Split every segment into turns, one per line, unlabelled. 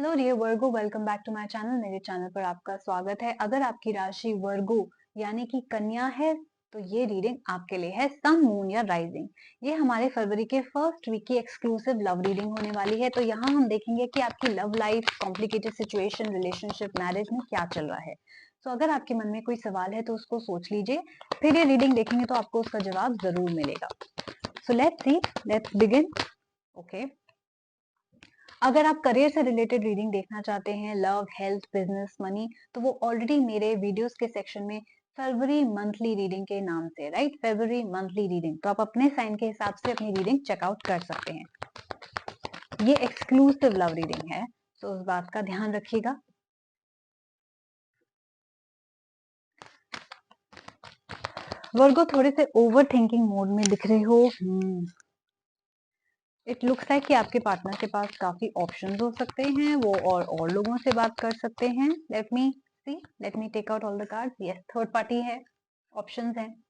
Hello dear Virgo, welcome back to my channel. मेरे channel पर आपका स्वागत है। अगर आपकी राशि वर्गो यानी कि कन्या है तो ये रीडिंग आपके लिए है। सन, मून या राइजिंग, ये हमारे फरवरी के फर्स्ट वीक की एक्सक्लूसिव लव रीडिंग होने वाली है। तो यहाँ हम देखेंगे कि आपकी love life, complicated situation, relationship, marriage में क्या चल रहा है। तो अगर आपके मन में कोई सवाल है तो उसको सोच लीजिए, फिर ये रीडिंग देखेंगे तो आपको उसका जवाब जरूर मिलेगा। So let's see, let's begin. Okay, अगर आप करियर से रिलेटेड रीडिंग देखना चाहते हैं, लव, हेल्थ, बिजनेस, मनी, तो वो ऑलरेडी मेरे वीडियोस के सेक्शन में फरवरी मंथली रीडिंग के नाम से, राइट, फरवरी मंथली रीडिंग, तो आप अपने साइन के हिसाब से अपनी रीडिंग चेकआउट कर सकते हैं। ये एक्सक्लूसिव लव रीडिंग है, तो उस बात का ध्यान रखिएगा। वर्गो थोड़े से ओवर थिंकिंग मोड में दिख रहे हो। इट लुक्स लाइक कि आपके पार्टनर के पास काफी ऑप्शंस हो सकते हैं, वो और लोगों से बात कर सकते हैं। Let me see, let me take out all the cards. Yes, third party है, ऑप्शंस हैं।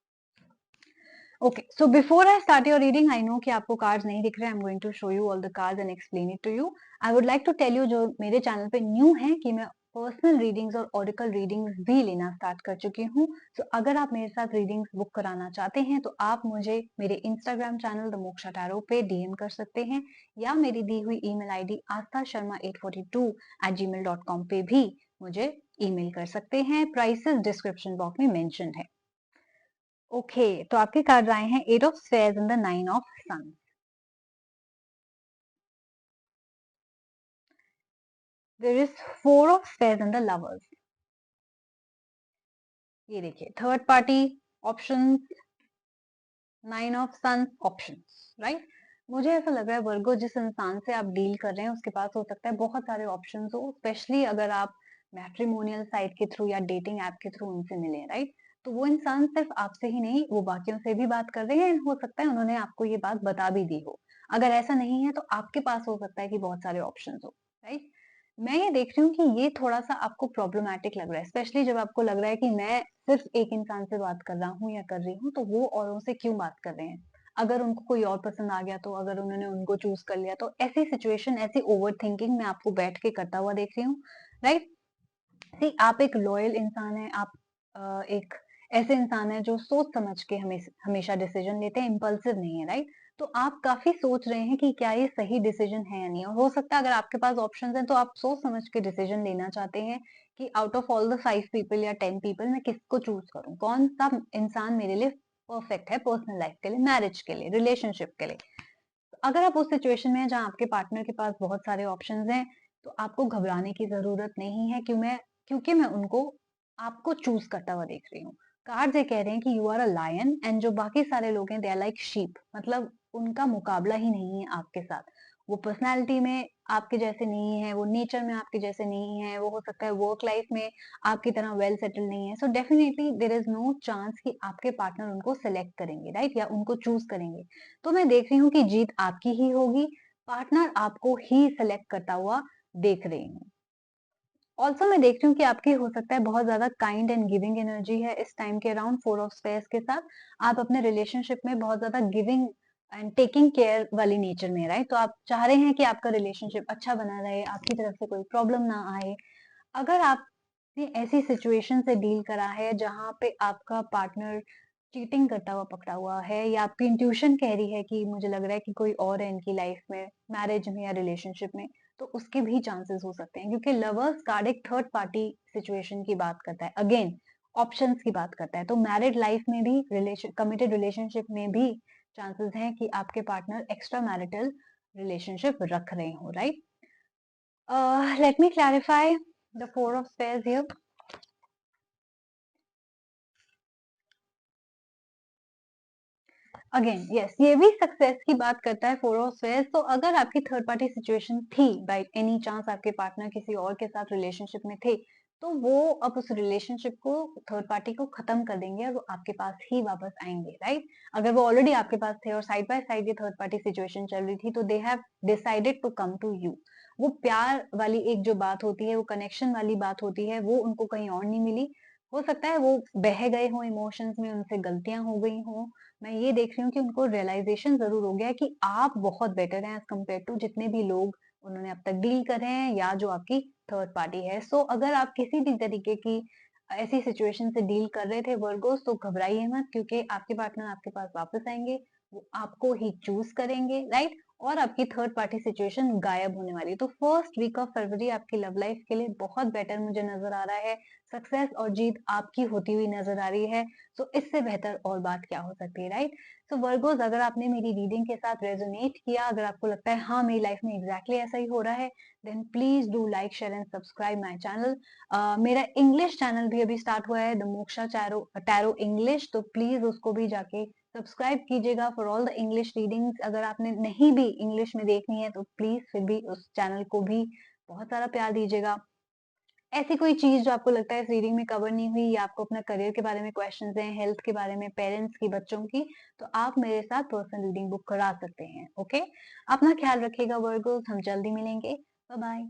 Okay, so before I start your reading, I know कि आपको कार्ड्स नहीं दिख रहे। I am going to show you all the cards and explain it to you. I would like to tell you, जो मेरे channel पे new है, कि मैं पर्सनल रीडिंग्स और ऑरिकल रीडिंग्स भी लेना स्टार्ट कर चुकी हूँ। सो अगर आप मेरे साथ रीडिंग्स बुक कराना चाहते हैं तो आप मुझे मेरे Instagram channel the Moksha tarot पे डीएम कर सकते हैं, या मेरी दी हुई ईमेल आईडी asthasharma842@gmail.com पे भी मुझे ईमेल कर सकते हैं। प्राइसेस डिस्क्रिप्शन बॉक्स में मेंशन है। ओके, तो आपके कार्ड आए हैं eight of spheres and the nine of suns. There is four of spheres and the lovers. ये देखिए, third party options, nine of suns options, right. मुझे ऐसा लग रहा है वर्गो, जिस इंसान से आप डील कर रहे हैं उसके पास हो सकता है बहुत सारे ऑप्शंस हो, स्पेशली अगर आप मैट्रिमोनियल साइट के थ्रू या डेटिंग ऐप के थ्रू उनसे मिले, राइट। तो वो इंसान सिर्फ आपसे ही नहीं, वो बाकियों से भी बात कर रहे हैं। हो सकता है उन्होंने आपको ये बात बता भी दी हो। अगर ऐसा नहीं है तो आपके पास हो सकता है कि बहुत सारे ऑप्शंस हो, राइट। मैं ये देख रही हूँ कि ये थोड़ा सा आपको प्रॉब्लमैटिक लग रहा है, स्पेशली जब आपको लग रहा है कि मैं सिर्फ एक इंसान से बात कर रहा हूँ या कर रही हूँ, तो वो औरों से क्यों बात कर रहे हैं। अगर उनको कोई और पसंद आ गया तो, अगर उन्होंने उनको चूज कर लिया तो, ऐसी सिचुएशन, ऐसी ओवर थिंकिंग मैं आपको बैठ के करता हुआ देख रही हूँ, राइट। सी, आप एक लॉयल इंसान है, आप एक ऐसे इंसान है जो सोच समझ के हमेशा डिसीजन लेते हैं, इम्पल्सिव नहीं है, राइट। तो आप काफी सोच रहे हैं कि क्या ये सही डिसीजन है या नहीं, और हो सकता है अगर आपके पास ऑप्शंस हैं तो आप सोच समझ के डिसीजन लेना चाहते हैं कि out of all the 5 people या 10 पीपल मैं किसको चूज करूं, कौन सा इंसान मेरे लिए परफेक्ट है, पर्सनल लाइफ के लिए, मैरिज के लिए, रिलेशनशिप के लिए। अगर आप उस सिचुएशन में हैं जहाँ आपके पार्टनर के पास बहुत सारे ऑप्शंस हैं, तो आपको घबराने की जरूरत नहीं है, क्योंकि मैं उनको, आपको चूज करता हुआ देख रही हूँ। कार्ड्स ये कह रहे हैं कि you are a lion, and जो बाकी सारे लोग हैं दे आर लाइक शीप, मतलब उनका मुकाबला ही नहीं है आपके साथ। वो पर्सनैलिटी में आपके जैसे नहीं है, वो नेचर में आपके जैसे नहीं है, वो हो सकता है वर्क लाइफ में आपकी तरह वेल सेटल नहीं है। So definitely there is no chance कि आपके पार्टनर उनको सेलेक्ट करेंगे, राइट, या उनको चूज करेंगे। तो मैं देख रही हूँ कि जीत आपकी ही होगी, पार्टनर आपको ही सिलेक्ट करता हुआ देख रही हूँ। ऑल्सो मैं देख रही हूँ कि आपकी हो सकता है बहुत ज्यादा काइंड एंड गिविंग एनर्जी है इस टाइम के अराउंड, फोर ऑफ स्पेयर्स के साथ। आप अपने रिलेशनशिप में बहुत ज्यादा गिविंग एंड टेकिंग केयर वाली नेचर में, राइट। तो आप चाह रहे हैं कि आपका रिलेशनशिप अच्छा बना रहे, आपकी तरफ से कोई प्रॉब्लम ना आए। अगर आपने ऐसी सिचुएशन से डील करा है जहां पे आपका पार्टनर चीटिंग करता हुआ पकड़ा हुआ है, या आपकी इंट्यूशन कह रही है कि मुझे लग रहा है कि कोई और है इनकी लाइफ में, मैरिज में या रिलेशनशिप में, तो उसके भी चांसेस हो सकते हैं, क्योंकि लवर्स कार्ड एक थर्ड पार्टी सिचुएशन की बात करता है, अगेन ऑप्शंस की बात करता है। तो मैरिड लाइफ में भी, कमिटेड रिलेशनशिप में भी चांसेस हैं कि आपके पार्टनर एक्स्ट्रा मैरिटल रिलेशनशिप रख रहे हो, right. Let me clarify the four of spheres here. Again yes, ये भी सक्सेस की बात करता है, फोर ऑफ स्पेयर्स। तो अगर आपकी थर्ड पार्टी सिचुएशन थी, बाय एनी चांस आपके पार्टनर किसी और के साथ रिलेशनशिप में थे, तो वो अब उस रिलेशनशिप को, थर्ड पार्टी को खत्म कर देंगे और वो आपके पास ही वापस आएंगे, राइट। अगर वो ऑलरेडी आपके पास थे और साइड बाय साइड ये थर्ड पार्टी सिचुएशन चल रही थी, तो they have decided to come to you. वो प्यार वाली एक जो बात होती है, वो कनेक्शन वाली बात होती है, वो उनको कहीं और नहीं मिली। हो सकता है वो बह गए हों इमोशंस में, उनसे गलतियां हो गई हों। मैं ये देख रही हूँ कि उनको रियलाइजेशन जरूर हो गया है कि आप बहुत बेटर हैं एज कम्पेयर टू जितने भी लोग उन्होंने अब तक डील करे हैं या जो आपकी थर्ड पार्टी है। सो अगर आप किसी भी तरीके की ऐसी सिचुएशन से डील कर रहे थे वर्गोस, तो घबराइए मत, क्योंकि आपके पार्टनर आपके पास वापस आएंगे, वो आपको ही चूज करेंगे, राइट? और आपकी थर्ड पार्टी सिचुएशन गायब होने वाली है। तो फर्स्ट वीक ऑफ फरवरी आपकी लव लाइफ के लिए बहुत बेटर मुझे नजर आ रहा है। सक्सेस और जीत आपकी होती हुई नजर आ रही है। सो इससे बेहतर और बात क्या हो सकती है, राइट? सो वर्गोस, अगर आपने मेरी रीडिंग के साथ रेजोनेट किया, अगर आपको लगता है हाँ मेरी लाइफ में एग्जैक्टली ऐसा ही हो रहा है, then please do like share and subscribe my channel. मेरा इंग्लिश चैनल भी अभी स्टार्ट हुआ है, the Moksha tarot tarot English, तो प्लीज उसको भी जाके सब्सक्राइब कीजिएगा for all the English readings. अगर आपने नहीं भी इंग्लिश में देखनी है तो प्लीज फिर भी उस चैनल को भी बहुत सारा प्यार दीजिएगा। ऐसी कोई चीज जो आपको लगता है इस रीडिंग में कवर नहीं हुई, या आपको अपना करियर के बारे में क्वेश्चंस हैं, हेल्थ के बारे में, पेरेंट्स की, बच्चों की, तो आप मेरे साथ पर्सनल रीडिंग बुक करा सकते हैं। ओके, अपना ख्याल रखिएगा वर्गोस, हम जल्दी मिलेंगे। Bye bye.